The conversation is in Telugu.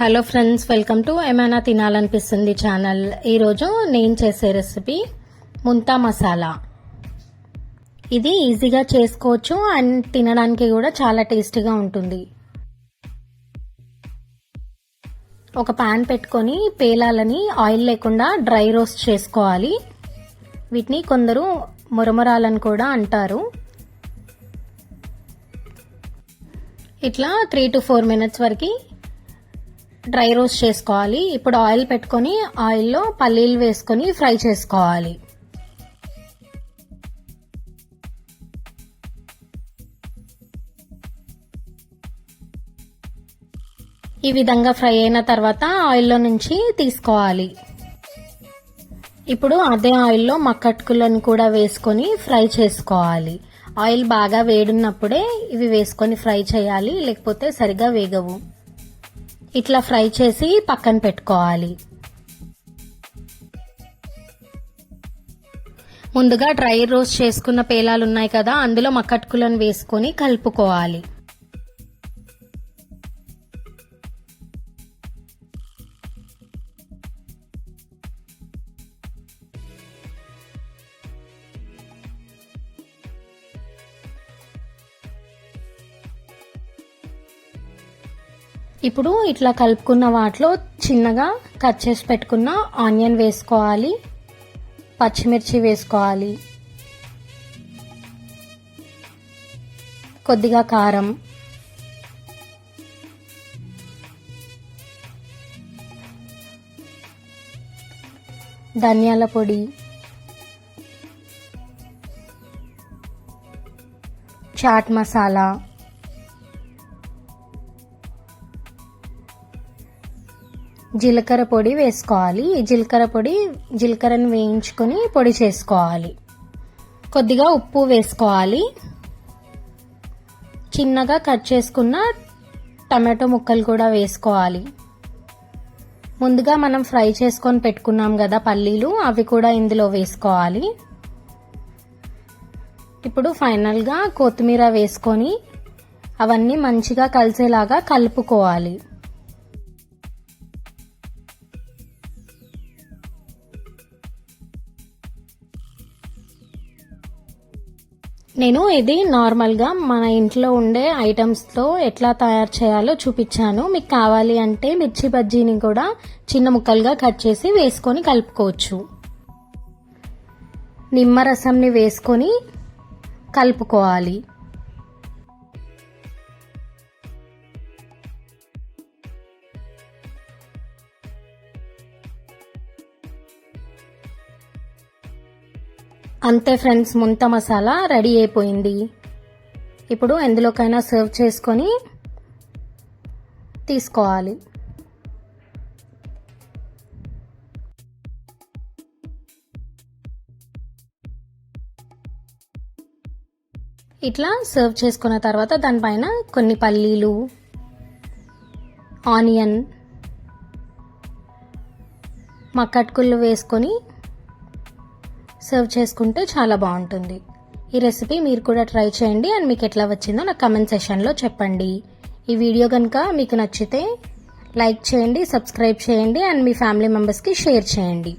హలో ఫ్రెండ్స్, వెల్కమ్ టు ఏమైనా తినాలనిపిస్తుంది ఛానల్. ఈరోజు నేను చేసే రెసిపీ ముంతా మసాలా. ఇది ఈజీగా చేసుకోవచ్చు అండ్ తినడానికి కూడా చాలా టేస్టీగా ఉంటుంది. ఒక పాన్ పెట్టుకొని పేలాలని ఆయిల్ లేకుండా డ్రై రోస్ట్ చేసుకోవాలి. వీటిని కొందరు మొరమొరాలని కూడా అంటారు. ఇట్లా 3 to 4 minutes వరకు డ్రై రోస్ట్ చేసుకోవాలి. ఇప్పుడు ఆయిల్ పెట్టుకొని ఆయిల్లో పల్లీలు వేసుకొని ఫ్రై చేసుకోవాలి. ఈ విధంగా ఫ్రై అయిన తర్వాత ఆయిల్లో నుంచి తీసుకోవాలి. ఇప్పుడు అదే ఆయిల్లో మక్కట్టుకులను కూడా వేసుకొని ఫ్రై చేసుకోవాలి. ఆయిల్ బాగా వేడున్నప్పుడే ఇవి వేసుకొని ఫ్రై చేయాలి, లేకపోతే సరిగా వేగవు. ఇట్లా ఫ్రై చేసి పక్కన పెట్టుకోవాలి. ముందుగా డ్రై రోస్ట్ చేసుకున్న పేలాలు ఉన్నాయి కదా, అందులో మక్కట్టుకులను వేసుకొని కలుపుకోవాలి. ఇప్పుడు ఇట్లా కలుపుకున్న వాటిలో చిన్నగా కట్ చేసి పెట్టుకున్న ఆనియన్ వేసుకోవాలి, పచ్చిమిర్చి వేసుకోవాలి, కొద్దిగా కారం, ధనియాల పొడి, చాట్ మసాలా, జీలకర్ర పొడి వేసుకోవాలి. జీలకర్రను వేయించుకొని పొడి చేసుకోవాలి. కొద్దిగా ఉప్పు వేసుకోవాలి. చిన్నగా కట్ చేసుకున్న టమాటో ముక్కలు కూడా వేసుకోవాలి. ముందుగా మనం ఫ్రై చేసుకొని పెట్టుకున్నాం కదా పల్లీలు, అవి కూడా ఇందులో వేసుకోవాలి. ఇప్పుడు ఫైనల్గా కొత్తిమీర వేసుకొని అవన్నీ మంచిగా కలిసేలాగా కలుపుకోవాలి. నేను ఇది నార్మల్గా మన ఇంట్లో ఉండే ఐటమ్స్తో ఎట్లా తయారు చేయాలో చూపించాను. మీకు కావాలి అంటే మిర్చి బజ్జీని కూడా చిన్న ముక్కలుగా కట్ చేసి వేసుకొని కలుపుకోవచ్చు. నిమ్మరసంని వేసుకొని కలుపుకోవాలి. అంతే ఫ్రెండ్స్, ముంత మసాలా రెడీ అయిపోయింది. ఇప్పుడు ఎందులోకైనా సర్వ్ చేసుకొని తీసుకోవాలి. ఇట్లా సర్వ్ చేసుకున్న తర్వాత దానిపైన కొన్ని పల్లీలు, ఆనియన్, మక్కట్టుకులు వేసుకొని సర్వ్ చేసుకుంటే చాలా బాగుంటుంది. ఈ రెసిపీ మీరు కూడా ట్రై చేయండి అండ్ మీకు ఎట్లా వచ్చిందో నాకు కమెంట్ సెక్షన్లో చెప్పండి. ఈ వీడియో కనుక మీకు నచ్చితే లైక్ చేయండి, సబ్స్క్రైబ్ చేయండి అండ్ మీ ఫ్యామిలీ మెంబర్స్కి షేర్ చేయండి.